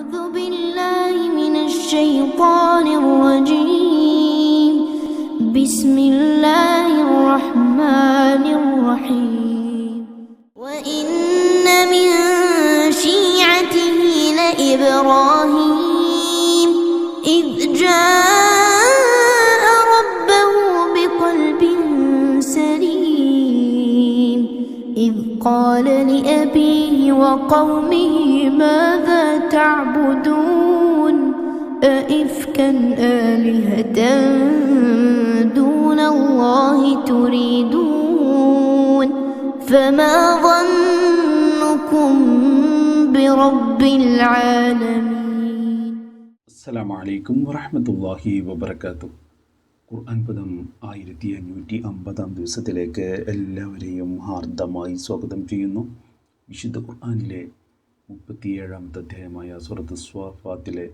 أعوذ بالله من الشيطان الرجيم. بسم الله الرحمن الرحيم. وإن من شيعته لإبراهيم إذ جاء ربه بقلب سليم إذ قال لأبيه وقومه ماذا تعبدون أئفكا آلهة دون الله تريدون فما ظنكم برب العالمين. السلام عليكم ورحمة الله وبركاته. ഖുർആൻ പദം 1550 ദിവസത്തിലേക്ക് എല്ലാവരെയും ഹാർദമായി സ്വാഗതം ചെയ്യുന്നു. വിശുദ്ധ ഖുർആനിലെ 37-ാമത്തെ അധ്യായമായ സൂറത്ത് സ്വാഫാത്തിലെ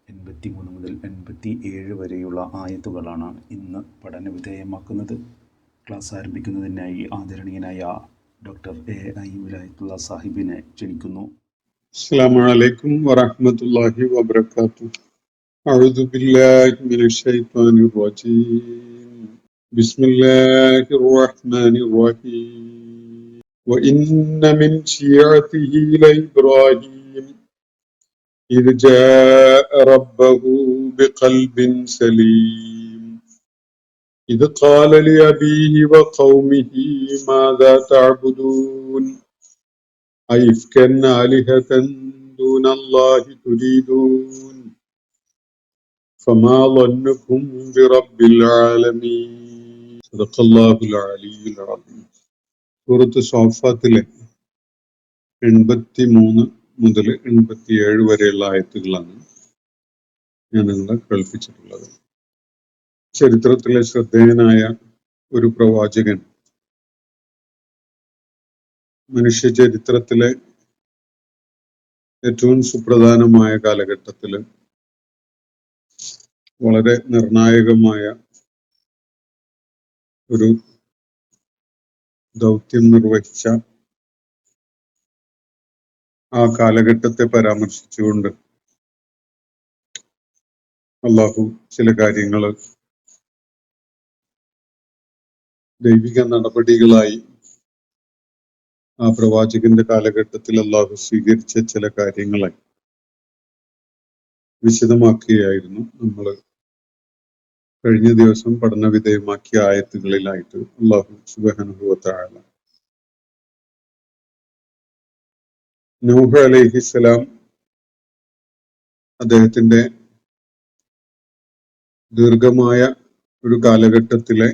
83 മുതൽ 87 വരെയുള്ള ആയത്തുകളാണ് ഇന്ന് പഠന വിധേയമാക്കുന്നത്. ക്ലാസ് ആരംഭിക്കുന്നതിനായി ആദരണീയനായ ഡോക്ടർ A.I. വിലായത്തുള്ള സാഹിബിനെ ക്ഷണിക്കുന്നു. അസ്സലാമു അലൈക്കും വറഹ്മത്തുള്ളാഹി വബറകാതുഹു. അഊദു ബില്ലാഹി മിനശ് ശൈത്വാനിർ റജീം. ബിസ്മില്ലാഹിർ റഹ്മാനിർ റഹീം. വഇന്ന മിൻ ശിയഅതിഹി ലഇബ്രാഹീം ഇദ് ജാഅ റബ്ബഹു ബിഖൽബിൻ സലീം ഇദ് ഖാല ലിഅബീഹി വഖൗമിഹി മാദാ തഅബുദൂൻ أئفكا آلهة دون الله تريدون فما ظنكم برب العالمين. صدق الله العلي العظيم. സൂറത്ത് സ്വാഫാത്തിലെ 83 മുതൽ 87 വരെയുള്ള ആയത്തുകളാണ് ഞാൻ നിങ്ങളെ കേൾപ്പിച്ചിട്ടുള്ളത്. ചരിത്രത്തിലെ ശ്രദ്ധേയനായ ഒരു പ്രവാചകൻ മനുഷ്യ ചരിത്രത്തിലെ ഏറ്റവും സുപ്രധാനമായ കാലഘട്ടത്തിൽ വളരെ നിർണായകമായ ഒരു ദൗത്യം നിർവഹിച്ച ആ കാലഘട്ടത്തെ പരാമർശിച്ചുകൊണ്ട് അള്ളാഹു ചില കാര്യങ്ങൾ ദൈവിക നടപടികളായി ആ പ്രവാചകന്റെ കാലഘട്ടത്തിൽ അള്ളാഹു സ്വീകരിച്ച ചില കാര്യങ്ങളെ വിശദമാക്കുകയായിരുന്നു നമ്മൾ കഴിഞ്ഞ ദിവസം പഠന വിധേയമാക്കിയ ആയത്തുകളിലായിട്ട്. അള്ളാഹു സുബ്ഹാനഹു വ തആല നൂഹ് അലൈഹിസ്സലാം അദ്ദേഹത്തിന്റെ ദീർഘമായ ഒരു കാലഘട്ടത്തിലെ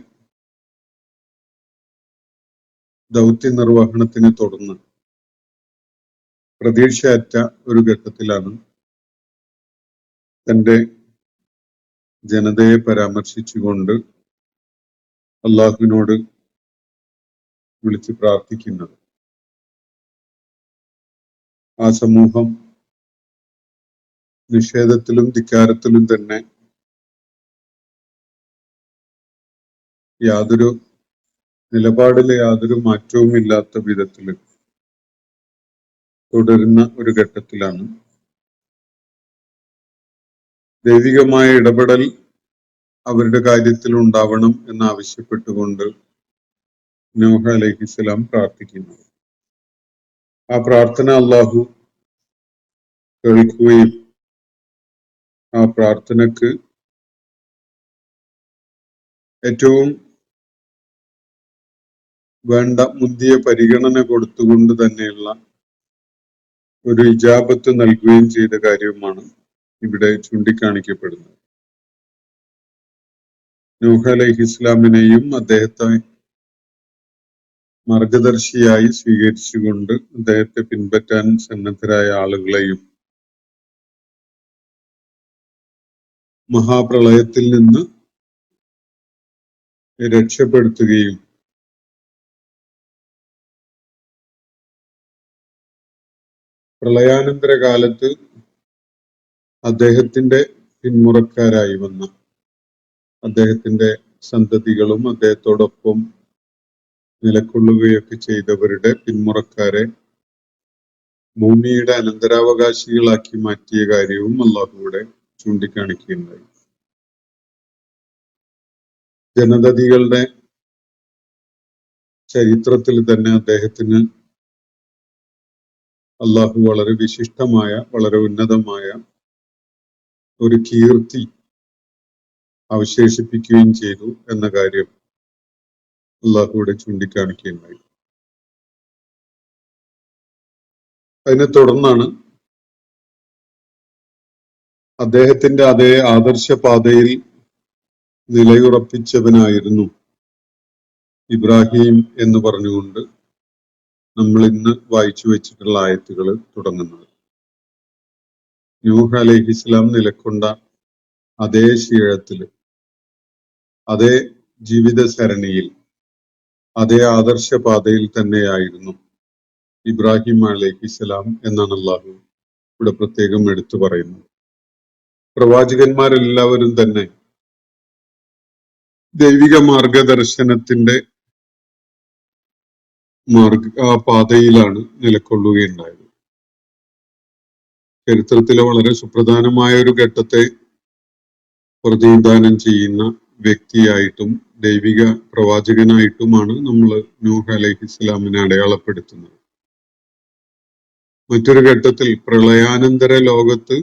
ദൗത്യ നിർവഹണത്തിന് തുടർന്ന് പ്രതീക്ഷയറ്റ ഒരു ഘട്ടത്തിലാണ് തന്റെ ജനതയെ പരാമർശിച്ചുകൊണ്ട് അള്ളാഹുവിനോട് വിളിച്ച് പ്രാർത്ഥിക്കുന്നത്. ആ സമൂഹം നിഷേധത്തിലും ധിക്കാരത്തിലും തന്നെ നിലപാടിലെ യാതൊരു മാറ്റവുമില്ലാത്ത വിധത്തിൽ തുടരുന്ന ഒരു ഘട്ടത്തിലാണ് ദൈവികമായ ഇടപെടൽ അവരുടെ കാര്യത്തിൽ ഉണ്ടാവണം എന്നാവശ്യപ്പെട്ടുകൊണ്ട് നൂഹ് അലൈഹിസ്സലാം പ്രാർത്ഥിക്കുന്നത്. ആ പ്രാർത്ഥന അള്ളാഹു കേൾക്കുകയും ആ പ്രാർത്ഥനക്ക് ഏറ്റവും വേണ്ട മുന്തിയ പരിഗണന കൊടുത്തുകൊണ്ട് തന്നെയുള്ള ഒരു ഇജാബത്ത് നൽകുകയും ചെയ്ത കാര്യവുമാണ് ഇവിടെ ചൂണ്ടിക്കാണിക്കപ്പെടുന്നത്. നൂഹ് അലൈഹിസ്സലാമിനെയും അദ്ദേഹത്തെ മാർഗദർശിയായി സ്വീകരിച്ചുകൊണ്ട് അദ്ദേഹത്തെ പിൻപറ്റാൻ സന്നദ്ധരായ ആളുകളെയും മഹാപ്രളയത്തിൽ നിന്ന് രക്ഷപ്പെടുത്തുകയും പ്രളയാനന്തര കാലത്ത് അദ്ദേഹത്തിന്റെ പിന്മുറക്കാരായി വന്ന അദ്ദേഹത്തിന്റെ സന്തതികളും അദ്ദേഹത്തോടൊപ്പം നിലകൊള്ളുകയൊക്കെ ചെയ്തവരുടെ പിന്മുറക്കാരെ ഭൂമിയുടെ അനന്തരാവകാശികളാക്കി മാറ്റിയ കാര്യവും അള്ളാഹുവിടെ ചൂണ്ടിക്കാണിക്കുകയുണ്ടായി. ജനതതികളുടെ ചരിത്രത്തിൽ തന്നെ അദ്ദേഹത്തിന് അള്ളാഹു വളരെ വിശിഷ്ടമായ, വളരെ ഉന്നതമായ ഒരു കീർത്തി അവശേഷിപ്പിക്കുകയും ചെയ്തു എന്ന കാര്യം അള്ളാഹുവിടെ ചൂണ്ടിക്കാണിക്കുകയുണ്ടായി. അതിനെ തുടർന്നാണ് അദ്ദേഹത്തിന്റെ അതേ ആദർശപാതയിൽ നിലയുറപ്പിച്ചവനായിരുന്നു ഇബ്രാഹിം എന്ന് പറഞ്ഞുകൊണ്ട് നമ്മൾ ഇന്ന് വായിച്ചു വെച്ചിട്ടുള്ള ആയത്തുകൾ തുടങ്ങുന്നത്. നൂഹ് അലൈഹിസ്സലാം നിലക്കൊണ്ട അതേ ശീലത്തില്, അതേ ജീവിത സരണിയിൽ, അതേ ആദർശപാതയിൽ തന്നെയായിരുന്നു ഇബ്രാഹിം അലൈഹിസ്സലാം എന്നാണ് അള്ളാഹു ഇവിടെ പ്രത്യേകം എടുത്തു പറയുന്നത്. പ്രവാചകന്മാരെല്ലാവരും തന്നെ ദൈവിക മാർഗദർശനത്തിന്റെ പാതയിലാണ് നിലകൊള്ളുകയുണ്ടായത്. ചരിത്രത്തിലെ വളരെ സുപ്രധാനമായ ഒരു ഘട്ടത്തെ പ്രതിനിധാനം ചെയ്യുന്ന വ്യക്തിയായിട്ടും ദൈവിക പ്രവാചകനായിട്ടുമാണ് നമ്മൾ നൂഹ് അലൈഹിസ്സലാമിനെ അടയാളപ്പെടുത്തുന്നത്. മറ്റൊരു ഘട്ടത്തിൽ പ്രളയാനന്തര ലോകത്ത്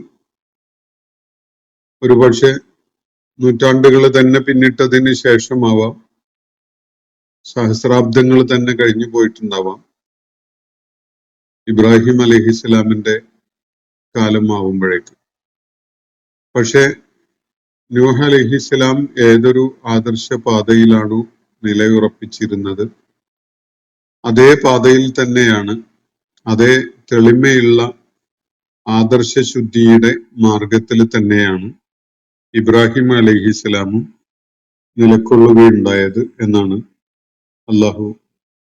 ഒരുപക്ഷെ നൂറ്റാണ്ടുകൾ തന്നെ പിന്നിട്ടതിന് ശേഷമാവാം, സഹസ്രാബ്ദങ്ങൾ തന്നെ കഴിഞ്ഞു പോയിട്ടുണ്ടാവാം, ഇബ്രാഹിം അലൈഹിസ്സലാമിന്റെ കാലമാവുമ്പോഴേക്ക്. പക്ഷെ നൂഹ് അലൈഹിസ്സലാം ഏതൊരു ആദർശ പാതയിലാണോ നിലയുറപ്പിച്ചിരുന്നത്, അതേ പാതയിൽ തന്നെയാണ്, അതേ തെളിമയുള്ള ആദർശശുദ്ധിയുടെ മാർഗത്തിൽ തന്നെയാണ് ഇബ്രാഹിം അലൈഹിസ്സലാമും നിലകൊള്ളുകയുണ്ടായത് എന്നാണ് അള്ളാഹു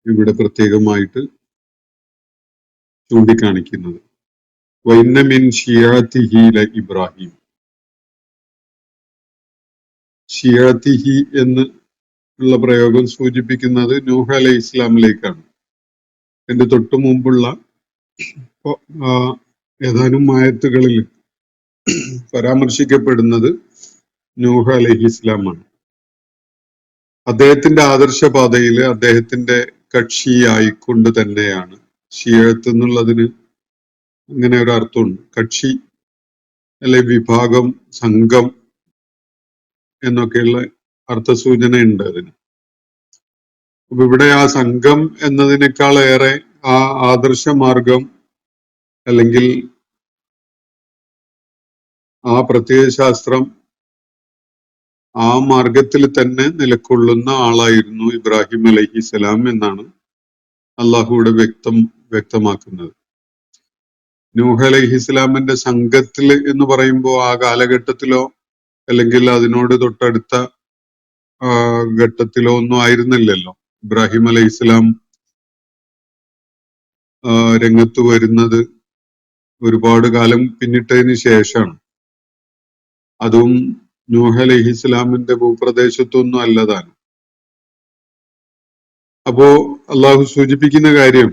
ഇവിടെ പ്രത്യേകമായിട്ട് ചൂണ്ടിക്കാണിക്കുന്നത്. വഇന്ന മിൻ ശിയാതിഹി ഇബ്രാഹിം. ശിയാതിഹി എന്ന് ഉള്ള പ്രയോഗം സൂചിപ്പിക്കുന്നത് നൂഹ് അലൈഹി ഇസ്ലാമിലേക്കാണ്. എന്റെ തൊട്ടു മുമ്പുള്ള ഏതാനും ആയത്തുകളിൽ പരാമർശിക്കപ്പെടുന്നത് നൂഹ് അലൈഹി ഇസ്ലാമാണ്. അദ്ദേഹത്തിന്റെ ആദർശപാതയിൽ അദ്ദേഹത്തിന്റെ കക്ഷിയായിക്കൊണ്ട് തന്നെയാണ്, ഷിയത്ത് എന്നുള്ളതിന് അങ്ങനെ ഒരു അർത്ഥമുണ്ട്, കക്ഷി അല്ലെ വിഭാഗം, സംഘം എന്നൊക്കെയുള്ള അർത്ഥസൂചന ഉണ്ട് അതിന്. അപ്പൊ ഇവിടെ ആ സംഘം എന്നതിനേക്കാളേറെ ആ ആദർശമാർഗം അല്ലെങ്കിൽ ആ പ്രത്യയശാസ്ത്രം, ആ മാർഗത്തിൽ തന്നെ നിലകൊള്ളുന്ന ആളായിരുന്നു ഇബ്രാഹിം അലൈഹിസ്സലാം എന്നാണ് അള്ളാഹുവിടെ വ്യക്തമാക്കുന്നത്. നൂഹ് അലൈഹിസ്സലാമിന്റെ സംഘത്തിൽ എന്ന് പറയുമ്പോൾ ആ കാലഘട്ടത്തിലോ അല്ലെങ്കിൽ അതിനോട് തൊട്ടടുത്ത ഘട്ടത്തിലോ ഒന്നും ആയിരുന്നില്ലല്ലോ. ഇബ്രാഹിം അലൈഹിസ്സലാം രംഗത്ത് വരുന്നത് ഒരുപാട് കാലം പിന്നിട്ടതിന് ശേഷമാണ്. അതും നൂഹ് അലൈഹിസ്സലാമിന്റെ ഭൂപ്രദേശത്തൊന്നും അല്ലതാണ്. അപ്പോ അള്ളാഹു സൂചിപ്പിക്കുന്ന കാര്യം,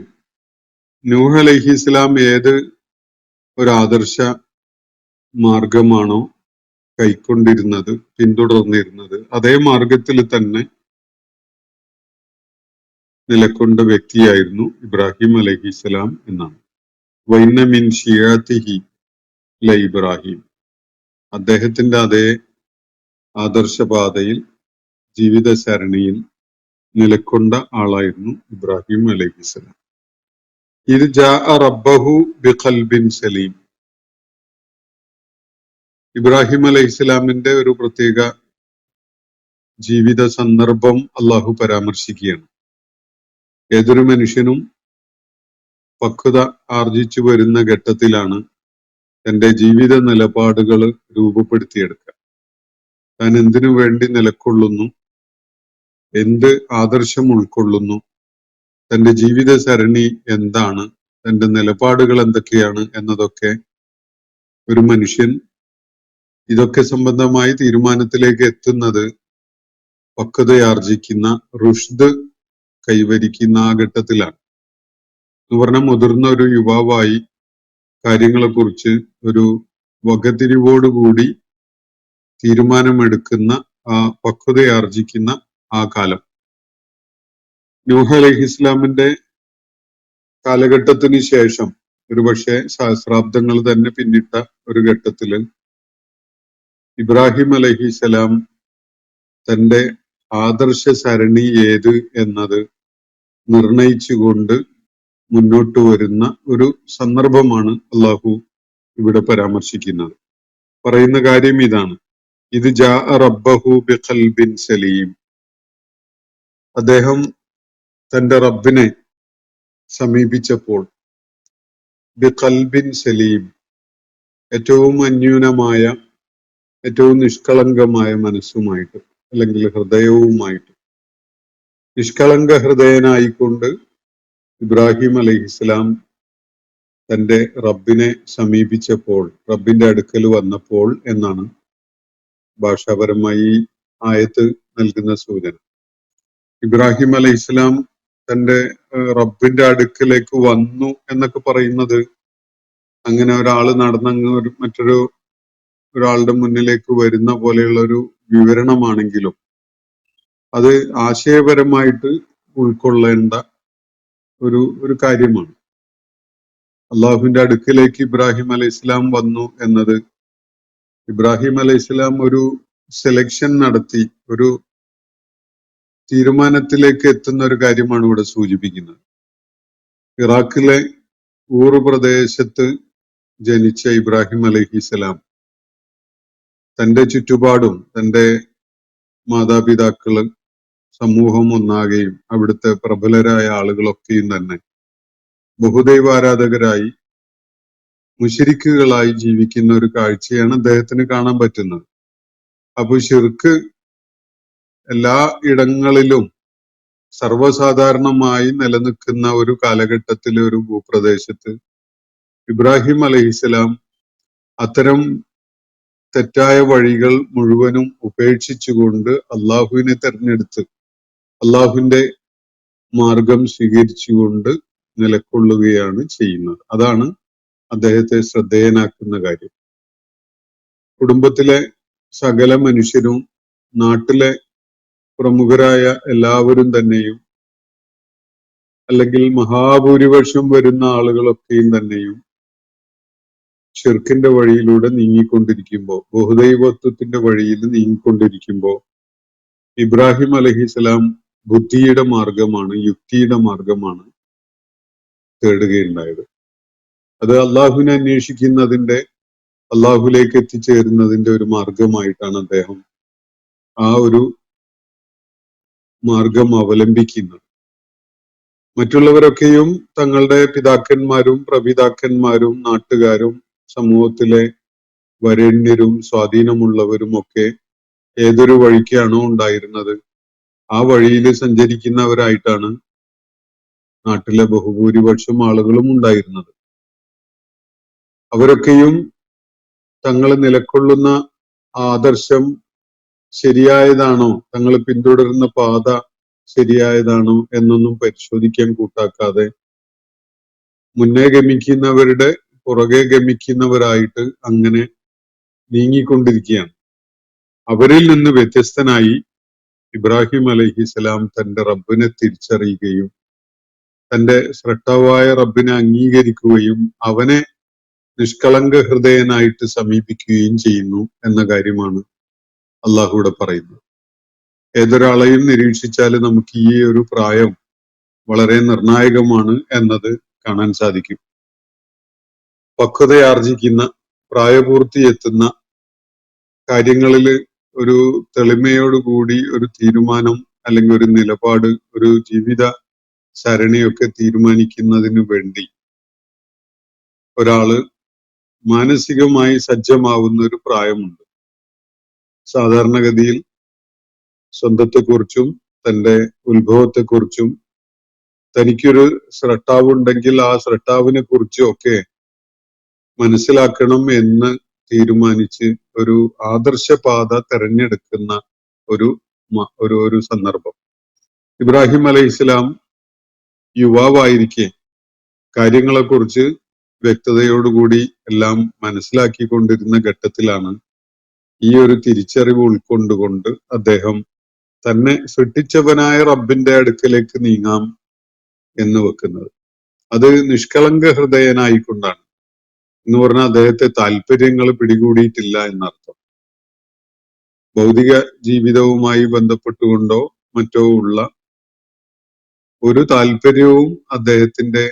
നൂഹ് അലൈഹിസ്സലാം ഏത് ഒരു ആദർശ മാർഗമാണോ കൈക്കൊണ്ടിരുന്നത്, പിന്തുടർന്നിരുന്നത്, അതേ മാർഗത്തിൽ തന്നെ നിലകൊണ്ട വ്യക്തിയായിരുന്നു ഇബ്രാഹിം അലൈഹിസ്സലാം എന്നാണ്. വഇന്ന മിൻ ശിയാതിഹി ഇബ്രാഹിം. അദ്ദേഹത്തിന്റെ അതേ ആദർശപാതയിൽ, ജീവിത സരണിയിൽ നിലകൊണ്ട ആളായിരുന്നു ഇബ്രാഹിം അലൈഹിസ്സലാം. ഇത് ജാഅ റബ്ബഹു ബിഖൽബിൻ സലീം. ഇബ്രാഹിം അലൈഹിസ്സലാമിന്റെ ഒരു പ്രത്യേക ജീവിത സന്ദർഭം അള്ളാഹു പരാമർശിക്കുകയാണ്. ഏതൊരു മനുഷ്യനും പക്വത ആർജിച്ചു വരുന്ന ഘട്ടത്തിലാണ് തന്റെ ജീവിത നിലപാടുകൾ രൂപപ്പെടുത്തിയെടുക്കുക. താൻ എന്തിനു വേണ്ടി നിലകൊള്ളുന്നു, എന്ത് ആദർശം ഉൾക്കൊള്ളുന്നു, തന്റെ ജീവിത സരണി എന്താണ്, തന്റെ നിലപാടുകൾ എന്തൊക്കെയാണ് എന്നതൊക്കെ ഒരു മനുഷ്യൻ ഇതൊക്കെ സംബന്ധമായി തീരുമാനത്തിലേക്ക് എത്തുന്നത് പക്വതയാർജിക്കുന്ന, റുഷ്ദ് കൈവരിക്കുന്ന ആ ഘട്ടത്തിലാണ്. എന്ന് പറഞ്ഞാൽ മുതിർന്ന ഒരു യുവാവായി കാര്യങ്ങളെക്കുറിച്ച് ഒരു വകതിരിവോടുകൂടി തീരുമാനമെടുക്കുന്ന ആ പക്വതയാർജിക്കുന്ന ആ കാലം. നൂഹ് അലൈഹിസ്ലാമിന്റെ കാലഘട്ടത്തിന് ശേഷം ഒരുപക്ഷെ സഹസ്രാബ്ദങ്ങൾ തന്നെ പിന്നിട്ട ഒരു ഘട്ടത്തില് ഇബ്രാഹിം അലൈഹിസ്സലാം തന്റെ ആദർശ സരണി ഏത് എന്നത് നിർണയിച്ചുകൊണ്ട് മുന്നോട്ട് വരുന്ന ഒരു സന്ദർഭമാണ് അള്ളാഹു ഇവിടെ പരാമർശിക്കുന്നത്. പറയുന്ന കാര്യം ഇതാണ്: ഇത് ജാ റബ്ബഹു ബിഖൽബിൻ സലീം. അദ്ദേഹം തന്റെ റബ്ബിനെ സമീപിച്ചപ്പോൾ ബിഖൽബിൻ സലീം, ഏറ്റവും അന്യൂനമായ, ഏറ്റവും നിഷ്കളങ്കമായ മനസ്സുമായിട്ട്, അല്ലെങ്കിൽ ഹൃദയവുമായിട്ട്, നിഷ്കളങ്ക ഹൃദയനായിക്കൊണ്ട് ഇബ്രാഹിം അലൈഹിസ്സലാം തന്റെ റബ്ബിനെ സമീപിച്ചപ്പോൾ, റബ്ബിന്റെ അടുക്കൽ വന്നപ്പോൾ എന്നാണ് ഭാഷാപരമായി ആയത്ത് നൽകുന്ന സൂചന. ഇബ്രാഹിം അലൈഹിസ്സലാം തന്റെ റബ്ബിന്റെ അടുക്കലേക്ക് വന്നു എന്നൊക്കെ പറയുന്നത് അങ്ങനെ ഒരാള് നടന്നങ്ങ് ഒരാളുടെ മുന്നിലേക്ക് വരുന്ന പോലെയുള്ള ഒരു വിവരണമാണെങ്കിലും അത് ആശയപരമായിട്ട് ഉൾക്കൊള്ളേണ്ട ഒരു കാര്യമാണ്. അള്ളാഹുവിന്റെ അടുക്കലേക്ക് ഇബ്രാഹിം അലൈഹിസ്സലാം വന്നു എന്നത് ഇബ്രാഹിം അലൈഹിസ്സലാം ഒരു സെലക്ഷൻ നടത്തി ഒരു തീരുമാനത്തിലേക്ക് എത്തുന്ന ഒരു കാര്യമാണ് ഇവിടെ സൂചിപ്പിക്കുന്നത്. ഇറാഖിലെ ഊർ പ്രദേശത്ത് ജനിച്ച ഇബ്രാഹിം അലൈഹിസ്സലാം തന്റെ ചുറ്റുപാടും, തന്റെ മാതാപിതാക്കള്, സമൂഹം ഒന്നാകെയും അവിടുത്തെ പ്രബലരായ ആളുകളൊക്കെയും തന്നെ ബഹുദൈവാരാധകരായി, മുശ്രിക്കുകളായി ജീവിക്കുന്ന ഒരു കാഴ്ചയാണ് അദ്ദേഹത്തിന് കാണാൻ പറ്റുന്നത്. അപ്പൊ ശിർക്ക് എല്ലാ ഇടങ്ങളിലും സർവ്വസാധാരണമായി നിലനിൽക്കുന്ന ഒരു കാലഘട്ടത്തിലെ ഒരു ഭൂപ്രദേശത്ത് ഇബ്രാഹിം അലൈഹിസ്സലാം അത്തരം തെറ്റായ വഴികൾ മുഴുവനും ഉപേക്ഷിച്ചുകൊണ്ട് അള്ളാഹുവിനെ തെരഞ്ഞെടുത്ത് അള്ളാഹുവിന്റെ മാർഗം സ്വീകരിച്ചുകൊണ്ട് നിലകൊള്ളുകയാണ് ചെയ്യുന്നത്. അതാണ് അദ്ദേഹത്തെ ശ്രദ്ധേയനാക്കുന്ന കാര്യം. കുടുംബത്തിലെ സകല മനുഷ്യരും, നാട്ടിലെ പ്രമുഖരായ എല്ലാവരും തന്നെയും, അല്ലെങ്കിൽ മഹാഭൂരിപക്ഷം വരുന്ന ആളുകളൊക്കെയും തന്നെയും ഷിർക്കിന്റെ വഴിയിലൂടെ നീങ്ങിക്കൊണ്ടിരിക്കുമ്പോൾ, ബഹുദൈവത്വത്തിന്റെ വഴിയിൽ നീങ്ങിക്കൊണ്ടിരിക്കുമ്പോൾ ഇബ്രാഹിം അലൈഹിസ്സലാം ബുദ്ധിയുടെ മാർഗമാണ്, യുക്തിയുടെ മാർഗമാണ് തേടുകയുണ്ടായത്. അത് അള്ളാഹുവിനെ അന്വേഷിക്കുന്നതിന്റെ, അള്ളാഹുലേക്ക് എത്തിച്ചേരുന്നതിന്റെ ഒരു മാർഗമായിട്ടാണ് അദ്ദേഹം ആ ഒരു മാർഗം അവലംബിക്കുന്നത്. മറ്റുള്ളവരൊക്കെയും തങ്ങളുടെ പിതാക്കന്മാരും പ്രപിതാക്കന്മാരും നാട്ടുകാരും സമൂഹത്തിലെ വരേണ്യരും സ്വാധീനമുള്ളവരും ഒക്കെ ഏതൊരു വഴിക്കാണോ ഉണ്ടായിരുന്നത് ആ വഴിയിൽ സഞ്ചരിക്കുന്നവരായിട്ടാണ് നാട്ടിലെ ബഹുഭൂരിപക്ഷം ആളുകളും ഉണ്ടായിരുന്നത്. അവരൊക്കെയും തങ്ങൾ നിലകൊള്ളുന്ന ആദർശം ശരിയായതാണോ, തങ്ങൾ പിന്തുടരുന്ന പാത ശരിയായതാണോ എന്നൊന്നും പരിശോധിക്കാൻ കൂട്ടാക്കാതെ മുന്നേ ഗമിക്കുന്നവരുടെ പുറകെ ഗമിക്കുന്നവരായിട്ട് അങ്ങനെ നീങ്ങിക്കൊണ്ടിരിക്കുകയാണ്. അവരിൽ നിന്ന് വ്യത്യസ്തനായി ഇബ്രാഹിം അലൈഹിസ്സലാം തന്റെ റബ്ബിനെ തിരിച്ചറിയുകയും തന്റെ സ്രഷ്ടാവായ റബ്ബിനെ അംഗീകരിക്കുകയും അവനെ നിഷ്കളങ്ക ഹൃദയനായിട്ട് സമീപിക്കുകയും ചെയ്യുന്നു എന്ന കാര്യമാണ് അള്ളാഹു ഇവിടെ പറയുന്നത്. ഏതൊരാളെയും നിരീക്ഷിച്ചാൽ നമുക്ക് ഈ ഒരു പ്രായം വളരെ നിർണായകമാണ് എന്നത് കാണാൻ സാധിക്കും. പക്വതയാർജിക്കുന്ന, പ്രായപൂർത്തി എത്തുന്ന കാര്യങ്ങളിൽ ഒരു തെളിമയോടുകൂടി ഒരു തീരുമാനം അല്ലെങ്കിൽ ഒരു നിലപാട്, ഒരു ജീവിത സരണിയൊക്കെ തീരുമാനിക്കുന്നതിന് വേണ്ടി ഒരാള് മാനസികമായി സജ്ജമാവുന്ന ഒരു പ്രായമുണ്ട്. സാധാരണഗതിയിൽ സ്വന്തത്തെക്കുറിച്ചും തന്റെ ഉത്ഭവത്തെക്കുറിച്ചും തനിക്കൊരു സ്രഷ്ടാവുണ്ടെങ്കിൽ ആ സ്രഷ്ടാവിനെ കുറിച്ചും ഒക്കെ മനസ്സിലാക്കണം എന്ന് തീരുമാനിച്ച് ഒരു ആദർശപാത തെരഞ്ഞെടുക്കുന്ന ഒരു സന്ദർഭം. ഇബ്രാഹിം അലൈഹിസ്സലാം യുവാവായിരിക്കെ കാര്യങ്ങളെക്കുറിച്ച് വ്യക്തതയോടുകൂടി എല്ലാം മനസ്സിലാക്കിക്കൊണ്ടിരുന്ന ഘട്ടത്തിലാണ് ഈ ഒരു തിരിച്ചറിവ് ഉൾക്കൊണ്ടുകൊണ്ട് അദ്ദേഹം തന്നെ സൃഷ്ടിച്ചവനായ റബ്ബിന്റെ അടുക്കലേക്ക് നീങ്ങാം എന്ന് വെക്കുന്നത്. അത് നിഷ്കളങ്ക ഹൃദയനായിക്കൊണ്ടാണ്. എന്ന് പറഞ്ഞാൽ അദ്ദേഹത്തെ താല്പര്യങ്ങൾ പിടികൂടിയിട്ടില്ല എന്നർത്ഥം. ഭൗതിക ജീവിതവുമായി ബന്ധപ്പെട്ടുകൊണ്ടോ മറ്റോ ഉള്ള ഒരു താല്പര്യവും അദ്ദേഹത്തിന്റെ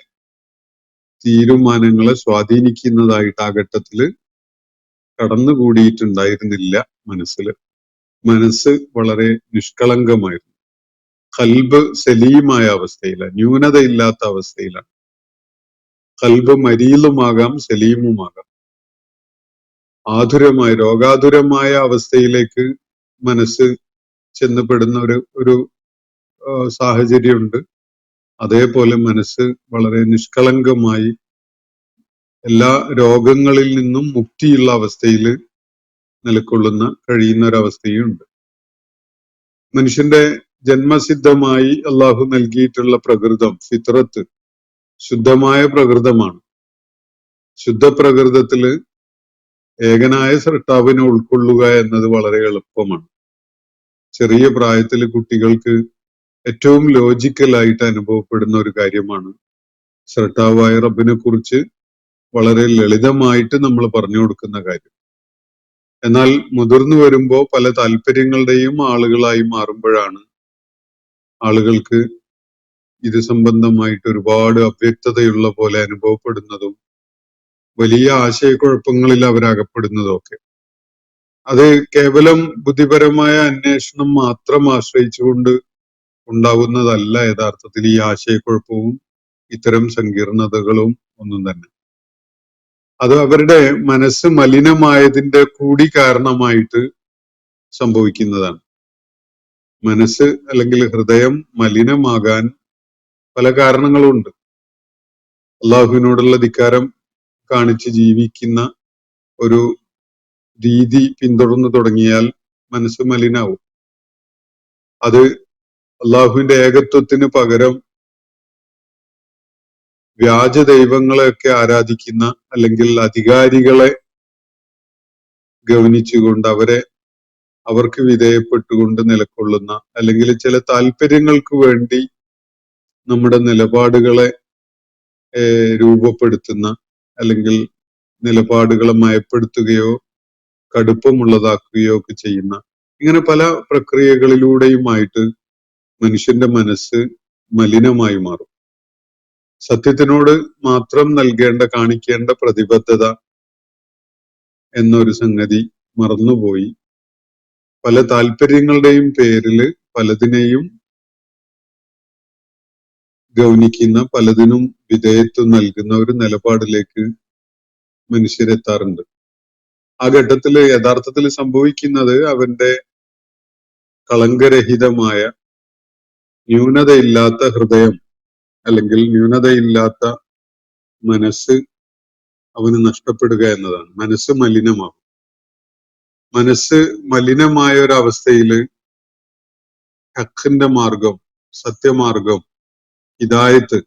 തീരുമാനങ്ങളെ സ്വാധീനിക്കുന്നതായിട്ട് ആ ഘട്ടത്തില് കടന്നുകൂടിയിട്ടുണ്ടായിരുന്നില്ല മനസ്സിൽ. മനസ്സ് വളരെ നിഷ്കളങ്കമായിരുന്നു. ഖൽബ് സലീമായ അവസ്ഥയിലാണ്, ന്യൂനതയില്ലാത്ത അവസ്ഥയിലാണ്. ഖൽബ് മരീലുമാകാം സലീമുമാകാം. ആതുരമായ രോഗാതുരമായ അവസ്ഥയിലേക്ക് മനസ്സ് ചെന്നപ്പെടുന്ന ഒരു സാഹചര്യമുണ്ട്. അതേപോലെ മനസ്സ് വളരെ നിഷ്കളങ്കമായി എല്ലാ രോഗങ്ങളിൽ നിന്നും മുക്തിയുള്ള അവസ്ഥയിൽ നിലകൊള്ളുന്ന കഴിയുന്ന ഒരവസ്ഥയുണ്ട്. മനുഷ്യന്റെ ജന്മസിദ്ധമായി അള്ളാഹു നൽകിയിട്ടുള്ള പ്രകൃതം, ഫിത്രത്ത്, ശുദ്ധമായ പ്രകൃതമാണ്. ശുദ്ധ പ്രകൃതത്തില് ഏകനായ സൃഷ്ടാവിനെ ഉൾക്കൊള്ളുക എന്നത് വളരെ എളുപ്പമാണ്. ചെറിയ പ്രായത്തിൽ കുട്ടികൾക്ക് ഏറ്റവും ലോജിക്കലായിട്ട് അനുഭവപ്പെടുന്ന ഒരു കാര്യമാണ് സൃഷ്ടാവായ റബ്ബിനെ കുറിച്ച് വളരെ ലളിതമായിട്ട് നമ്മൾ പറഞ്ഞു കൊടുക്കുന്ന കാര്യം. എന്നാൽ മുതിർന്നു വരുമ്പോ പല താല്പര്യങ്ങളുടെയും ആളുകളായി മാറുമ്പോഴാണ് ആളുകൾക്ക് ഇത് സംബന്ധമായിട്ട് ഒരുപാട് അവ്യക്തതയുള്ള പോലെ അനുഭവപ്പെടുന്നതും വലിയ ആശയക്കുഴപ്പങ്ങളിൽ അവരകപ്പെടുന്നതും ഒക്കെ. അത് കേവലം ബുദ്ധിപരമായ അന്വേഷണം മാത്രം ആശ്രയിച്ചുകൊണ്ട് ഉണ്ടാകുന്നതല്ല യഥാർത്ഥത്തിൽ ഈ ആശയക്കുഴപ്പവും ഇത്തരം സങ്കീർണതകളും ഒന്നും തന്നെ. അത് അവരുടെ മനസ്സ് മലിനമായതിന്റെ കൂടി കാരണമായിട്ട് സംഭവിക്കുന്നതാണ്. മനസ്സ് അല്ലെങ്കിൽ ഹൃദയം മലിനമാകാൻ പല കാരണങ്ങളുണ്ട്. അള്ളാഹുവിനോടുള്ള ധിക്കാരം കാണിച്ച് ജീവിക്കുന്ന ഒരു രീതി പിന്തുടർന്നു തുടങ്ങിയാൽ മനസ്സ് മലിനാവും. അത് അള്ളാഹുവിന്റെ ഏകത്വത്തിന് പകരം വ്യാജ ദൈവങ്ങളെയൊക്കെ ആരാധിക്കുന്ന അല്ലെങ്കിൽ അധികാരികളെ ഗൗനിച്ചുകൊണ്ട് അവർക്ക് വിധേയപ്പെട്ടുകൊണ്ട് നിലകൊള്ളുന്ന അല്ലെങ്കിൽ ചില താല്പര്യങ്ങൾക്ക് വേണ്ടി നമ്മുടെ നിലപാടുകളെ രൂപപ്പെടുത്തുന്ന അല്ലെങ്കിൽ നിലപാടുകളെ മയപ്പെടുത്തുകയോ കടുപ്പമുള്ളതാക്കുകയോ ഒക്കെ ചെയ്യുന്ന ഇങ്ങനെ പല പ്രക്രിയകളിലൂടെയുമായിട്ട് മനുഷ്യന്റെ മനസ്സ് മലിനമായി മാറും. സത്യത്തിനോട് മാത്രം കാണിക്കേണ്ട പ്രതിബദ്ധത എന്നൊരു സംഗതി മറന്നുപോയി പല താല്പര്യങ്ങളുടെയും പേരില് പലതിനെയും ഗൗനിക്കുന്ന, പലതിനും വിധേയത്വം നൽകുന്ന ഒരു നിലപാടിലേക്ക് മനുഷ്യരെത്താറുണ്ട്. ആ ഘട്ടത്തില് യഥാർത്ഥത്തിൽ സംഭവിക്കുന്നത് അവന്റെ കളങ്കരഹിതമായ ന്യൂനതയില്ലാത്ത ഹൃദയം അല്ലെങ്കിൽ ന്യൂനതയില്ലാത്ത മനസ്സ് അവന് നഷ്ടപ്പെടുക എന്നതാണ്. മനസ്സ് മലിനമാകും. മനസ്സ് മലിനമായ ഒരവസ്ഥയില് ഹഖിന്റെ മാർഗം, സത്യമാർഗം, ഹിദായത്ത്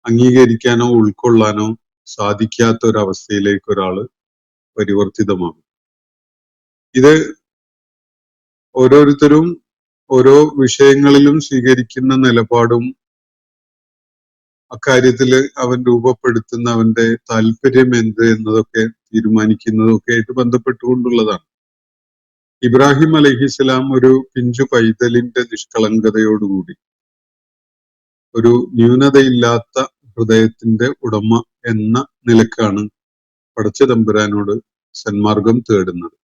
അംഗീകരിക്കാനോ ഉൾക്കൊള്ളാനോ സാധിക്കാത്ത ഒരവസ്ഥയിലേക്ക് ഒരാള് പരിവർത്തിതമാകും. ഇത് ഓരോരുത്തരും ഓരോ വിഷയങ്ങളിലും സ്വീകരിക്കുന്ന നിലപാടും അക്കാര്യത്തില് അവൻ രൂപപ്പെടുത്തുന്ന അവന്റെ താല്പര്യം എന്ത് എന്നതൊക്കെ തീരുമാനിക്കുന്നതൊക്കെ ആയിട്ട് ബന്ധപ്പെട്ടുകൊണ്ടുള്ളതാണ്. ഇബ്രാഹിം അലൈഹിസ്സലാം ഒരു പിഞ്ചു പൈതലിന്റെ നിഷ്കളങ്കതയോടുകൂടി ഒരു ന്യൂനതയില്ലാത്ത ഹൃദയത്തിന്റെ ഉടമ എന്ന നിലക്കാണ് പടച്ച തമ്പുരാനോട് സന്മാർഗം തേടുന്നത്.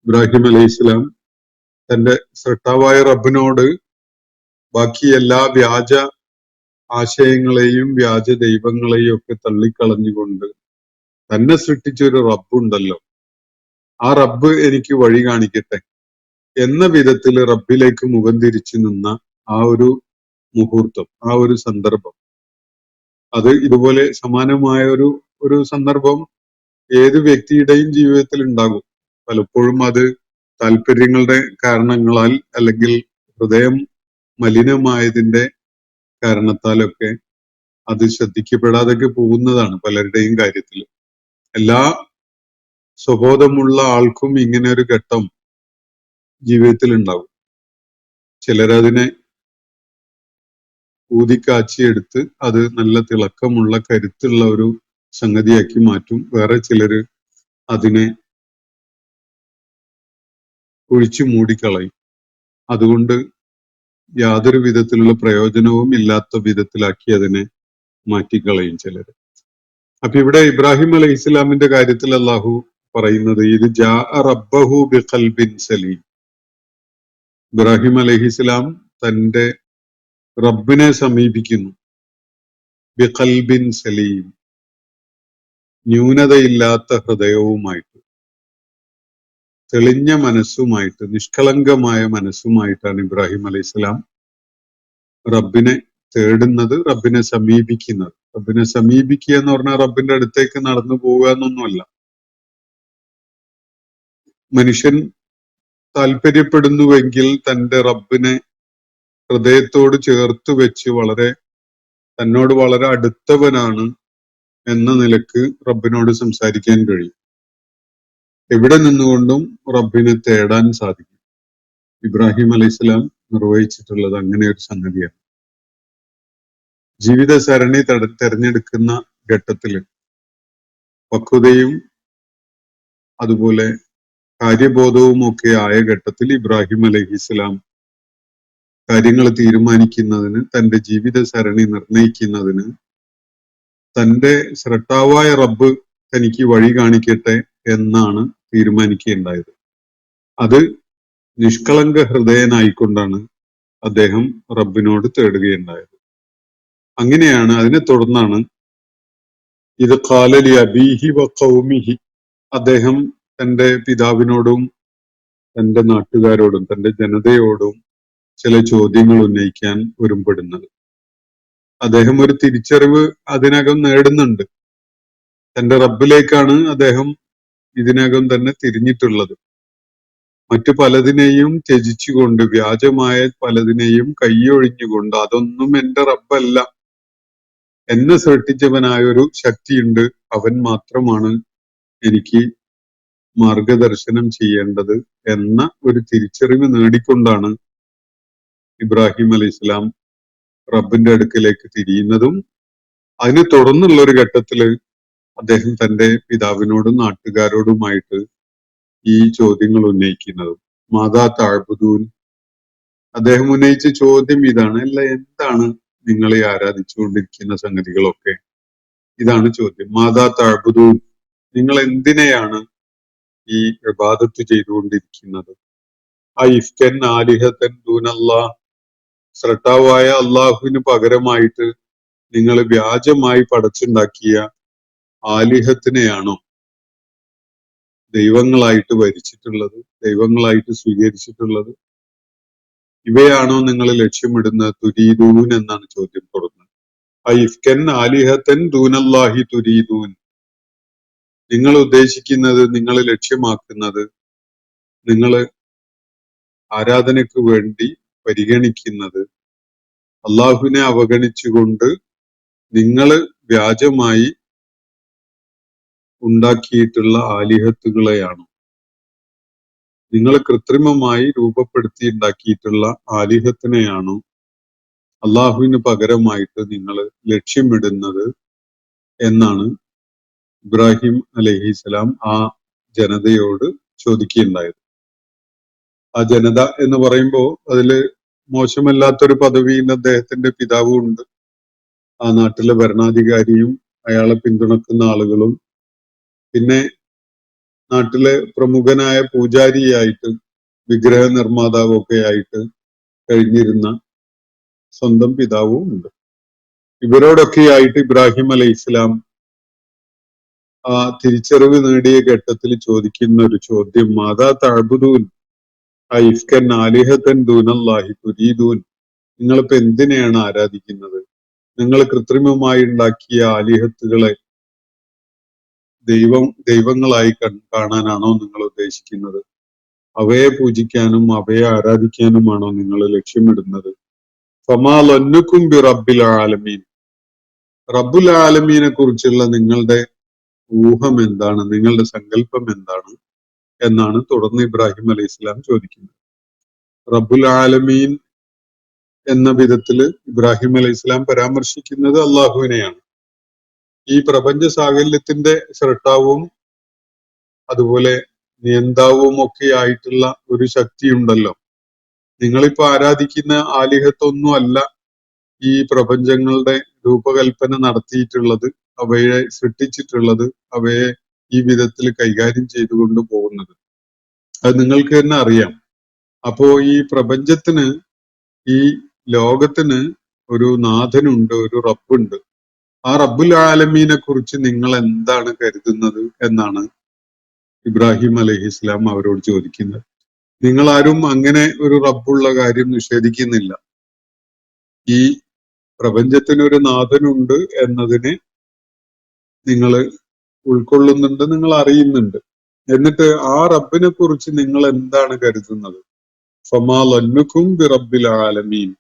ഇബ്രാഹിം അലൈഹിസ്സലാം തന്റെ സൃഷ്ടാവായ റബ്ബിനോട് ബാക്കി എല്ലാ വ്യാജ ആശയങ്ങളെയും വ്യാജ ദൈവങ്ങളെയും ഒക്കെ തള്ളിക്കളഞ്ഞുകൊണ്ട് തന്നെ സൃഷ്ടിച്ചൊരു റബ്ബുണ്ടല്ലോ, ആ റബ്ബ് എനിക്ക് വഴി കാണിക്കട്ടെ എന്ന വിധത്തിൽ റബ്ബിലേക്ക് മുഖം തിരിച്ചു നിന്ന ആ ഒരു മുഹൂർത്തം, ആ ഒരു സന്ദർഭം, അത് ഇതുപോലെ സമാനമായ ഒരു സന്ദർഭം ഏത് വ്യക്തിയുടെയും ജീവിതത്തിൽ ഉണ്ടാകും. പലപ്പോഴും അത് താല്പര്യങ്ങളുടെ കാരണങ്ങളാൽ അല്ലെങ്കിൽ ഹൃദയം മലിനമായതിന്റെ കാരണത്താലൊക്കെ അത് ശ്രദ്ധിക്കപ്പെടാതൊക്കെ പോകുന്നതാണ് പലരുടെയും കാര്യത്തിൽ. എല്ലാ സ്വബോധമുള്ള ആൾക്കും ഇങ്ങനെ ഒരു ഘട്ടം ജീവിതത്തിൽ ഉണ്ടാവും. ചിലരതിനെ ഊതിക്കാച്ചിയെടുത്ത് അത് നല്ല തിളക്കമുള്ള കരുത്തുള്ള ഒരു സംഗതിയാക്കി മാറ്റും. വേറെ ചിലര് അതിനെ ഒഴിച്ചു മൂടിക്കളയും. അതുകൊണ്ട് യാതൊരു വിധത്തിലുള്ള പ്രയോജനവും ഇല്ലാത്ത വിധത്തിലാക്കി അതിനെ മാറ്റിക്കളയും ചിലര്. അപ്പൊ ഇവിടെ ഇബ്രാഹിം അലൈഹി ഇസ്ലാമിന്റെ കാര്യത്തിൽ അള്ളാഹു പറയുന്നത് ഇത് ജാ റബ്ബഹു ബിഖൽബിൻ സലീം. ഇബ്രാഹിം അലൈഹി ഇസ്ലാം തന്റെ റബ്ബിനെ സമീപിക്കുന്നു. ബിഖൽബിൻ സലീം, ന്യൂനതയില്ലാത്ത ഹൃദയവുമായിട്ട്, തെളിഞ്ഞ മനസ്സുമായിട്ട്, നിഷ്കളങ്കമായ മനസ്സുമായിട്ടാണ് ഇബ്രാഹിം അലൈഹി ഇസ്ലാം റബ്ബിനെ തേടുന്നത്, റബ്ബിനെ സമീപിക്കുന്നത്. റബ്ബിനെ സമീപിക്കുക എന്ന് പറഞ്ഞാൽ റബ്ബിന്റെ അടുത്തേക്ക് നടന്നു പോവുക എന്നൊന്നുമല്ല. മനുഷ്യൻ താല്പര്യപ്പെടുന്നുവെങ്കിൽ തന്റെ റബ്ബിനെ ഹൃദയത്തോട് ചേർത്ത് വെച്ച് തന്നോട് വളരെ അടുത്തവനാണ് എന്ന നിലക്ക് റബ്ബിനോട് സംസാരിക്കാൻ കഴിയും. എവിടെ നിന്നുകൊണ്ടും റബ്ബിനെ തേടാൻ സാധിക്കും. ഇബ്രാഹിം അലൈഹിസ്സലാം നിർവഹിച്ചിട്ടുള്ളത് അങ്ങനെ ഒരു സംഗതിയാണ്. ജീവിത സരണി തെരഞ്ഞെടുക്കുന്ന ഘട്ടത്തിൽ പക്വതയും അതുപോലെ കാര്യബോധവും ഒക്കെ ആയ ഘട്ടത്തിൽ ഇബ്രാഹിം അലൈഹിസ്സലാം കാര്യങ്ങൾ തീരുമാനിക്കുന്നതിന്, തന്റെ ജീവിത സരണി നിർണയിക്കുന്നതിന് തന്റെ സ്രഷ്ടാവായ റബ്ബ് തനിക്ക് വഴി കാണിക്കട്ടെ എന്നാണ് തീരുമാനിക്കുകയുണ്ടായത്. അത് നിഷ്കളങ്ക ഹൃദയനായിക്കൊണ്ടാണ് അദ്ദേഹം റബ്ബിനോട് തേടുകയുണ്ടായത്. അങ്ങനെയാണ്, അതിനെ തുടർന്നാണ് ഇത് ഖാലലി അബീഹി വ ഖൗമിഹി, അദ്ദേഹം തന്റെ പിതാവിനോടും തന്റെ നാട്ടുകാരോടും തന്റെ ജനതയോടും ചില ചോദ്യങ്ങൾ ഉന്നയിക്കാൻ ഒരുമ്പെടുന്നത്. അദ്ദേഹം ഒരു തിരിച്ചറിവ് അതിനകം നേടുന്നുണ്ട്. തന്റെ റബ്ബിലേക്കാണ് അദ്ദേഹം ഇതിനകം തന്നെ തിരിഞ്ഞിട്ടുള്ളത്. മറ്റു പലതിനെയും ത്യജിച്ചുകൊണ്ട്, വ്യാജമായ പലതിനെയും കൈയൊഴിഞ്ഞുകൊണ്ട്, അതൊന്നും എന്റെ റബ്ബല്ല, എന്നെ സൃഷ്ടിച്ചവനായ ഒരു ശക്തിയുണ്ട്, അവൻ മാത്രമാണ് എനിക്ക് മാർഗദർശനം ചെയ്യേണ്ടത് എന്ന ഒരു തിരിച്ചറിവ് നേടിക്കൊണ്ടാണ് ഇബ്രാഹിം അലൈഹി ഇസ്ലാം റബ്ബിന്റെ അടുക്കലേക്ക് തിരിയുന്നതും അതിനെ തുടർന്നുള്ള ഒരു ഘട്ടത്തില് അദ്ദേഹം തന്റെ പിതാവിനോടും നാട്ടുകാരോടുമായിട്ട് ഈ ചോദ്യങ്ങൾ ഉന്നയിക്കുന്നതും. മാതാ തഅ്ബുദൂൻ, അദ്ദേഹം ഉന്നയിച്ച ചോദ്യം ഇതാണ്: അല്ല, എന്താണ് നിങ്ങളെ ആരാധിച്ചുകൊണ്ടിരിക്കുന്ന സംഗതികളൊക്കെ? ഇതാണ് ചോദ്യം. മാതാ തഅ്ബുദൂൻ, നിങ്ങൾ എന്തിനെയാണ് ഈ ഇബാദത്ത് ചെയ്തുകൊണ്ടിരിക്കുന്നത്? ഇഫ്കൻ ആലിഹത്തൻ ദൂനല്ലാഹ്, സ്രഷ്ടാവായ അള്ളാഹുവിന് പകരമായിട്ട് നിങ്ങൾ വ്യാജമായി പടച്ചുണ്ടാക്കിയ ആലിഹത്തിനെയാണോ ദൈവങ്ങളായിട്ട് ഭരിച്ചിട്ടുള്ളത്, ദൈവങ്ങളായിട്ട് സ്വീകരിച്ചിട്ടുള്ളത്? ഇവയാണോ നിങ്ങൾ ലക്ഷ്യമിടുന്ന തുരീദൂൻ എന്നാണ് ചോദ്യം തുടങ്ങുന്നത്. ഇഫ്കൻ ആലിഹത്തൻ ദൂനല്ലാഹി തുരീദൂൻ, നിങ്ങൾ ഉദ്ദേശിക്കുന്നത്, നിങ്ങൾ ലക്ഷ്യമാക്കുന്നത്, നിങ്ങൾ ആരാധനയ്ക്ക് വേണ്ടി പരിഗണിക്കുന്നത് അള്ളാഹുവിനെ അവഗണിച്ചുകൊണ്ട് നിങ്ങൾ വ്യാജമായി ഉണ്ടാക്കിയിട്ടുള്ള ആലിഹത്തുകളെയാണോ? നിങ്ങൾ കൃത്രിമമായി രൂപപ്പെടുത്തി ഉണ്ടാക്കിയിട്ടുള്ള ആലിഹത്തിനെയാണോ അള്ളാഹുവിന് പകരമായിട്ട് നിങ്ങൾ ലക്ഷ്യമിടുന്നത് എന്നാണ് ഇബ്രാഹിം അലൈഹിസ്സലാം ആ ജനതയോട് ചോദിക്കുകയുണ്ടായത്. ആ ജനത എന്ന് പറയുമ്പോൾ അതില് മോശമല്ലാത്തൊരു പദവിയിൽ അദ്ദേഹത്തിന്റെ പിതാവും ഉണ്ട്. ആ നാട്ടിലെ ഭരണാധികാരിയും അയാളെ പിന്തുണക്കുന്ന ആളുകളും, പിന്നെ നാട്ടിലെ പ്രമുഖനായ പൂജാരിയായിട്ട് വിഗ്രഹ നിർമ്മാതാവൊക്കെ ആയിട്ട് കഴിഞ്ഞിരുന്ന സ്വന്തം പിതാവും ഉണ്ട്. ഇവരോടൊക്കെയായിട്ട് ഇബ്രാഹിം അലൈഹി ഇസ്ലാം ആ തിരിച്ചറിവ് നേടിയ ഘട്ടത്തിൽ ചോദിക്കുന്ന ഒരു ചോദ്യം: മാതാ തഅ്ബുദൂൻ ഇഫ്കൻ ആലിഹത്തൻ ദൂനല്ലാഹി തുരീദൂൻ, നിങ്ങളിപ്പോ എന്തിനെയാണ് ആരാധിക്കുന്നത്? നിങ്ങൾ കൃത്രിമമായി ഉണ്ടാക്കിയ ആലിഹത്തുകളെ ദൈവങ്ങളായി കാണാനാണോ നിങ്ങൾ ഉദ്ദേശിക്കുന്നത്? അവയെ പൂജിക്കാനും അവയെ ആരാധിക്കാനുമാണോ നിങ്ങൾ ലക്ഷ്യമിടുന്നത്? ഫമാ ലന്നുക്കും ബി റബ്ബിൽ ആലമീൻ, റബ്ബുൽ ആലമീനെ കുറിച്ചുള്ള നിങ്ങളുടെ ഊഹം എന്താണ്, നിങ്ങളുടെ സങ്കല്പം എന്താണ് എന്നാണ് തുടർന്ന് ഇബ്രാഹിം അലൈഹി ഇസ്ലാം ചോദിക്കുന്നത്. റബ്ബുൽ ആലമീൻ എന്ന വിധത്തില് ഇബ്രാഹിം അലൈഹി ഇസ്ലാം പരാമർശിക്കുന്നത് അള്ളാഹുവിനെയാണ്. ഈ പ്രപഞ്ച സാകല്യത്തിന്റെ സൃഷ്ടാവും അതുപോലെ നിയന്താവും ഒക്കെ ആയിട്ടുള്ള ഒരു ശക്തി ഉണ്ടല്ലോ. നിങ്ങളിപ്പോ ആരാധിക്കുന്ന ആലിഹത്തൊന്നും അല്ല ഈ പ്രപഞ്ചങ്ങളുടെ രൂപകൽപ്പന നടത്തിയിട്ടുള്ളത്, അവയെ സൃഷ്ടിച്ചിട്ടുള്ളത്, അവയെ ഈ വിധത്തിൽ കൈകാര്യം ചെയ്തുകൊണ്ട് പോകുന്നത്. അത് നിങ്ങൾക്ക് തന്നെ അറിയാം. അപ്പോ ഈ പ്രപഞ്ചത്തിന്, ഈ ലോകത്തിന് ഒരു നാഥനുണ്ട്, ഒരു റബ്ബുണ്ട്. ആ റബ്ബുൽ ആലമീനെ കുറിച്ച് നിങ്ങൾ എന്താണ് കരുതുന്നത് എന്നാണ് ഇബ്രാഹിം അലൈഹി ഇസ്ലാം അവരോട് ചോദിക്കുന്നത്. നിങ്ങൾ ആരും അങ്ങനെ ഒരു റബ്ബുള്ള കാര്യം നിഷേധിക്കുന്നില്ല. ഈ പ്രപഞ്ചത്തിനൊരു നാഥനുണ്ട് എന്നതിനെ നിങ്ങൾ ഉൾക്കൊള്ളുന്നുണ്ട്, നിങ്ങൾ അറിയുന്നുണ്ട്. എന്നിട്ട് ആ റബ്ബിനെ കുറിച്ച് നിങ്ങൾ എന്താണ് കരുതുന്നത്? ഫമാ ലന്നുക്കും ബി റബ്ബിൽ ആലമീൻ.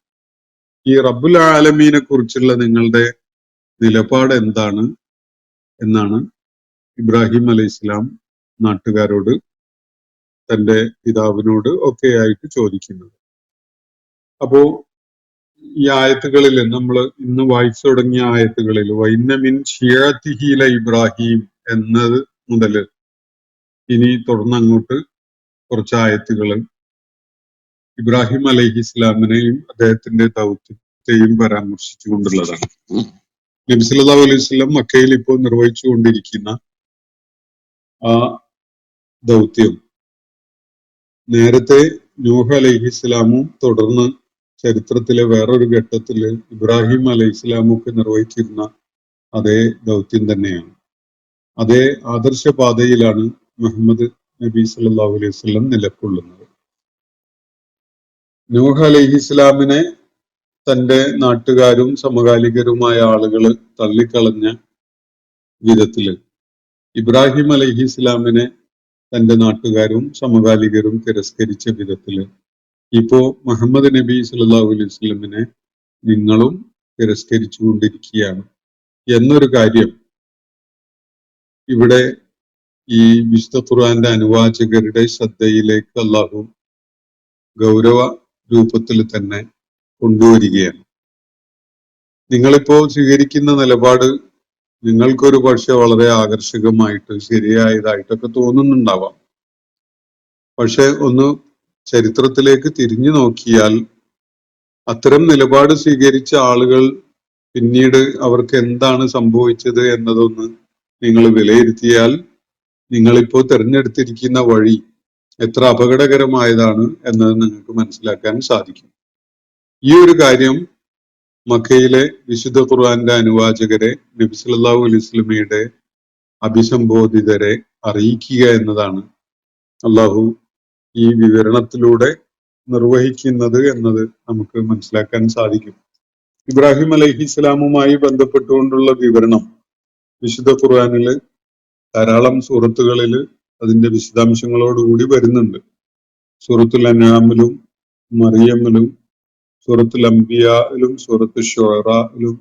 ഈ റബ്ബുൽ ആലമീനെ കുറിച്ചുള്ള നിങ്ങളുടെ നിലപാട് എന്താണ് എന്നാണ് ഇബ്രാഹിം അലൈഹി ഇസ്ലാം നാട്ടുകാരോട്, തന്റെ പിതാവിനോട് ഒക്കെയായിട്ട് ചോദിക്കുന്നത്. അപ്പോ ഈ ആയത്തുകളിൽ, നമ്മൾ ഇന്ന് വായിച്ചു തുടങ്ങിയ ആയത്തുകളിൽ വൈന്ന മിൻ ഷിയഅതിഹില ഇബ്രാഹിം എന്നത് മുതൽ ഇനി തുടർന്ന് അങ്ങോട്ട് കുറച്ച് ആയത്തുകൾ ഇബ്രാഹിം അലൈഹി ഇസ്ലാമിനെയും അദ്ദേഹത്തിന്റെ ദൗത്യത്തെയും പരാമർശിച്ചുകൊണ്ടുള്ളതാണ്. നബി സല്ലല്ലാഹു അലൈഹി വസല്ലം മക്കയിൽ ഇപ്പോൾ നിർവഹിച്ചുകൊണ്ടിരിക്കുന്ന ആ ദൗത്യം നേരത്തെ നൂഹ് അലൈഹി ഇസ്ലാമും തുടർന്ന് ചരിത്രത്തിലെ വേറൊരു ഘട്ടത്തില് ഇബ്രാഹിം അലൈഹി ഇസ്ലാമൊക്കെ നിർവഹിച്ചിരുന്ന അതേ ദൗത്യം തന്നെയാണ്. അതേ ആദർശപാതയിലാണ് മുഹമ്മദ് നബി സല്ലല്ലാഹു അലൈഹി വസല്ലം നിലകൊള്ളുന്നത്. നൂഹ് അലൈഹി ഇസ്ലാമിനെ തന്റെ നാട്ടുകാരും സമകാലികരുമായ ആളുകൾ തള്ളിക്കളഞ്ഞ വിധത്തില് ഇബ്രാഹിം അലൈഹി ഇസ്ലാമിനെ തന്റെ നാട്ടുകാരും സമകാലികരും തിരസ്കരിച്ച വിധത്തില് ഇപ്പോ മുഹമ്മദ് നബി സല്ലല്ലാഹു അലൈഹി വസല്ലമിനെ നിങ്ങളും തിരസ്കരിച്ചുകൊണ്ടിരിക്കുകയാണ് എന്നൊരു കാര്യം ഇവിടെ ഈ വിശുദ്ധ ഖുർആന്റെ അനുവാചകരുടെ ശ്രദ്ധയിലേക്ക് അള്ളാഹു ഗൗരവ രൂപത്തിൽ തന്നെ കൊണ്ടുവരികയാണ്. നിങ്ങളിപ്പോ സ്വീകരിക്കുന്ന നിലപാട് നിങ്ങൾക്കൊരു പക്ഷെ വളരെ ആകർഷകമായിട്ട് ശരിയായതായിട്ടൊക്കെ തോന്നുന്നുണ്ടാവാം. പക്ഷെ ഒന്ന് ചരിത്രത്തിലേക്ക് തിരിഞ്ഞു നോക്കിയാൽ അത്തരം നിലപാട് സ്വീകരിച്ച ആളുകൾ പിന്നീട് അവർക്ക് എന്താണ് സംഭവിച്ചത് എന്നതൊന്ന് നിങ്ങൾ വിലയിരുത്തിയാൽ നിങ്ങളിപ്പോ തിരഞ്ഞെടുത്തിരിക്കുന്ന വഴി എത്ര അപകടകരമായതാണ് എന്നത് നിങ്ങൾക്ക് മനസ്സിലാക്കാൻ സാധിക്കും. ഈ ഒരു കാര്യം മക്കയിലെ വിശുദ്ധ ഖുർആന്റെ അനുവാചകരെ, നബി സല്ലല്ലാഹു അലൈഹി വസല്ലമയുടെ അഭിസംബോധിതരെ അറിയിക്കുക എന്നതാണ് അള്ളാഹു ഈ വിവരണത്തിലൂടെ നിർവഹിക്കുന്നത് എന്നത് നമുക്ക് മനസ്സിലാക്കാൻ സാധിക്കും. ഇബ്രാഹിം അലൈഹി ഇസ്ലാമുമായി ബന്ധപ്പെട്ടുകൊണ്ടുള്ള വിവരണം വിശുദ്ധ ഖുർആനില് ധാരാളം സൂറത്തുകളിൽ അതിന്റെ വിശദാംശങ്ങളോടുകൂടി വരുന്നുണ്ട്. സൂറത്തുൽ അൻആമിലും മറിയമിലും സൂറത്തുൽ അംബിയായിലും സൂറത്തുൽ ശുഅറയിലും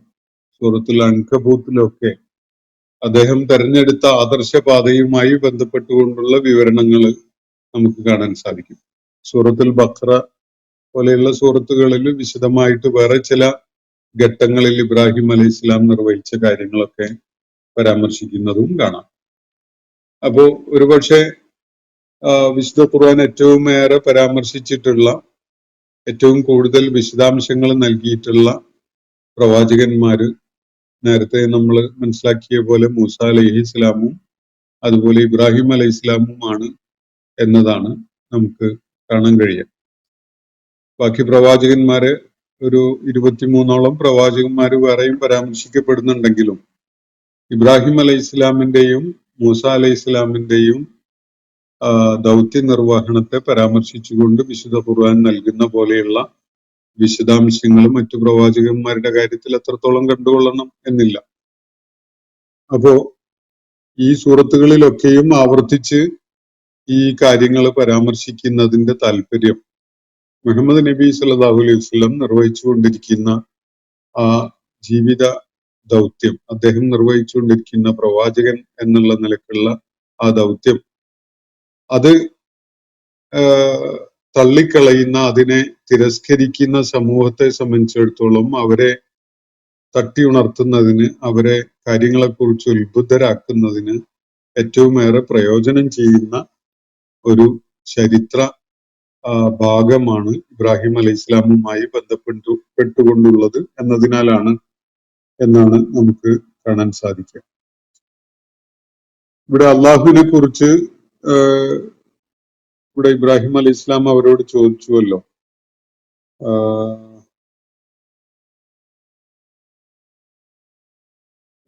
സൂറത്തുൽ അൻകബൂത്തിലും ഒക്കെ അദ്ദേഹം തെരഞ്ഞെടുത്ത ആദർശപാതയുമായി ബന്ധപ്പെട്ടുകൊണ്ടുള്ള വിവരണങ്ങൾ നമുക്ക് കാണാൻ സാധിക്കും. സൂറത്തുൽ ബഖറ പോലെയുള്ള സൂറത്തുകളിൽ വിശദമായിട്ട് വേറെ ചില ഘട്ടങ്ങളിൽ ഇബ്രാഹിം അലൈഹി ഇസ്ലാം നിർവഹിച്ച കാര്യങ്ങളൊക്കെ പരാമർശിക്കുന്നതും കാണാം. അപ്പോ ഒരുപക്ഷെ വിശുദ്ധ ഖുർആൻ ഏറ്റവും ഏറെ പരാമർശിച്ചിട്ടുള്ള, ഏറ്റവും കൂടുതൽ വിശദാംശങ്ങൾ നൽകിയിട്ടുള്ള പ്രവാചകന്മാര് നേരത്തെ നമ്മൾ മനസ്സിലാക്കിയ പോലെ മൂസ അലൈഹി ഇസ്ലാമും അതുപോലെ ഇബ്രാഹിം അലൈഹി ഇസ്ലാമുമാണ് എന്നതാണ് നമുക്ക് കാണാൻ കഴിയുക. ബാക്കി പ്രവാചകന്മാര് ഒരു 23ഓളം പ്രവാചകന്മാര് വേറെയും പരാമർശിക്കപ്പെടുന്നുണ്ടെങ്കിലും ഇബ്രാഹിം അലൈഹി ഇസ്ലാമിന്റെയും മൂസ അലൈഹി ഇസ്ലാമിന്റെയും ദൗത്യ നിർവഹണത്തെ പരാമർശിച്ചുകൊണ്ട് വിശുദ്ധ ഖുർആൻ നൽകുന്ന പോലെയുള്ള വിശദാംശങ്ങളും മറ്റു പ്രവാചകന്മാരുടെ കാര്യത്തിൽ എത്രത്തോളം കണ്ടുകൊള്ളണം എന്നില്ല. അപ്പോ ഈ സൂറത്തുകളിലൊക്കെയും ആവർത്തിച്ച് ഈ കാര്യങ്ങൾ പരാമർശിക്കുന്നതിന്റെ താല്പര്യം മുഹമ്മദ് നബി സല്ലല്ലാഹു അലൈഹി വസല്ലം നിർവഹിച്ചുകൊണ്ടിരിക്കുന്ന ആ ജീവിത ദൗത്യം, അദ്ദേഹം നിർവഹിച്ചുകൊണ്ടിരിക്കുന്ന പ്രവാചകൻ എന്നുള്ള നിലക്കുള്ള ആ ദൗത്യം, അത് തള്ളിക്കളയുന്ന, അതിനെ തിരസ്കരിക്കുന്ന സമൂഹത്തെ സംബന്ധിച്ചിടത്തോളം അവരെ തട്ടി ഉണർത്തുന്നതിന്, അവരെ കാര്യങ്ങളെക്കുറിച്ച് ഉത്ബുദ്ധരാക്കുന്നതിന് ഏറ്റവും ഏറെ പ്രയോജനം ചെയ്യുന്ന ഒരു ചരിത്ര ഭാഗമാണ് ഇബ്രാഹിം അലൈഹി ഇസ്ലാമുമായി ബന്ധപ്പെട്ടുകൊണ്ടുള്ളത് എന്നതിനാലാണ് എന്നാണ് നമുക്ക് കാണാൻ സാധിക്കുക. ഇവിടെ അള്ളാഹുവിനെ കുറിച്ച് ഇവിടെ ഇബ്രാഹിം അലൈഹി ഇസ്ലാം അവരോട് ചോദിച്ചുവല്ലോ,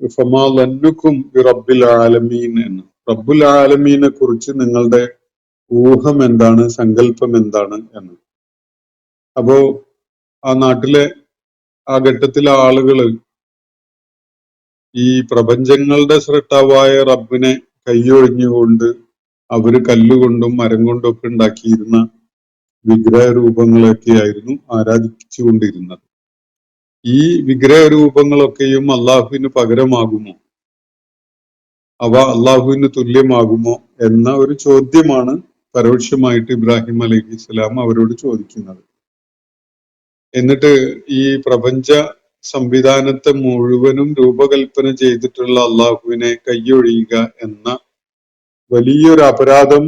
ഫമാ ലന്നുക്കും ബിറബ്ബിൽ ആലമീൻ എന്ന്. റബ്ബുൽ ആലമീനെ കുറിച്ച് നിങ്ങളുടെ ഊഹം എന്താണ്, സങ്കല്പം എന്താണ് എന്ന്. അപ്പോ ആ നാട്ടിലെ ആ ഘട്ടത്തിലെ ആളുകള് ഈ പ്രപഞ്ചങ്ങളുടെ സൃഷ്ടാവായ റബ്ബിനെ കൈയൊഴിഞ്ഞുകൊണ്ട് അവര് കല്ലുകൊണ്ടും മരം കൊണ്ടും ഒക്കെ ഉണ്ടാക്കിയിരുന്ന വിഗ്രഹ രൂപങ്ങളൊക്കെയായിരുന്നു ആരാധിച്ചുകൊണ്ടിരുന്നത്. ഈ വിഗ്രഹ രൂപങ്ങളൊക്കെയും അള്ളാഹുവിന് പകരമാകുമോ, അവ അള്ളാഹുവിന് തുല്യമാകുമോ എന്ന ഒരു ചോദ്യമാണ് പരോക്ഷമായിട്ട് ഇബ്രാഹിം അലൈഹി സ്വലാം അവരോട് ചോദിക്കുന്നത്. എന്നിട്ട് ഈ പ്രപഞ്ച സംവിധാനത്തെ മുഴുവനും രൂപകൽപ്പന ചെയ്തിട്ടുള്ള അള്ളാഹുവിനെ കൈയൊഴിയുക എന്ന വലിയൊരു അപരാധം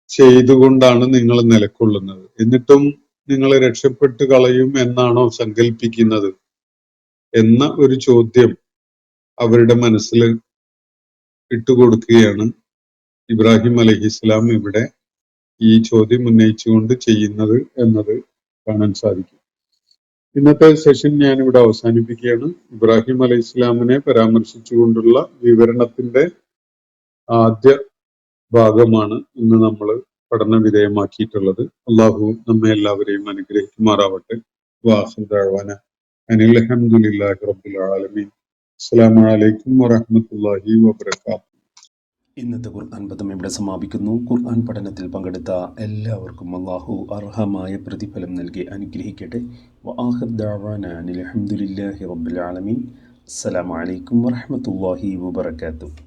ചെയ്തുകൊണ്ടാണ് നിങ്ങൾ നിലകൊള്ളുന്നത്. എന്നിട്ടും നിങ്ങൾ രക്ഷപ്പെട്ട് കളയും എന്നാണോ സങ്കല്പിക്കുന്നത് എന്ന ഒരു ചോദ്യം അവരുടെ മനസ്സിൽ ഇട്ടുകൊടുക്കുകയാണ് ഇബ്രാഹിം അലൈഹിസ്സലാം ഇവിടെ ഈ ചോദ്യം ഉന്നയിച്ചുകൊണ്ട് ചെയ്യുന്നത് എന്നത് കാണാൻ സാധിക്കും. ഇന്നത്തെ സെഷൻ ഞാനിവിടെ അവസാനിപ്പിക്കുകയാണ്. ഇബ്രാഹിം അലൈഹിസ്സലാമിനെ പരാമർശിച്ചുകൊണ്ടുള്ള വിവരണത്തിന്റെ ആദ്യ ഭാഗമാണ് ഇന്ന് നമ്മൾ പഠന വിധേയമാക്കിയിട്ടുള്ളത്. അള്ളാഹു നമ്മെ എല്ലാവരെയും അനുഗ്രഹിക്കുമാറാവട്ടെ. വാഖിർ ദഅ്വാന അനിൽ ഹംദുലില്ലാഹി റബ്ബിൽ ആലമീൻ. അസ്സലാമു അലൈക്കും വറഹ്മത്തുള്ളാഹി വബറകാതുഹു. ഇന്നത്തെ ഖുർആൻ പദം ഇവിടെ സമാപിക്കുന്നു. ഖുർആൻ പഠനത്തിൽ പങ്കെടുത്ത എല്ലാവർക്കും അല്ലാഹു അർഹമായ പ്രതിഫലം നൽകി അനുഗ്രഹിക്കട്ടെ. വആഖിർ ദഅ്വാന അനിൽ ഹംദുലില്ലാഹി റബ്ബിൽ ആലമീൻ. അസ്സലാമു അലൈക്കും വറഹ്മത്തുള്ളാഹി വബറകാതുഹു.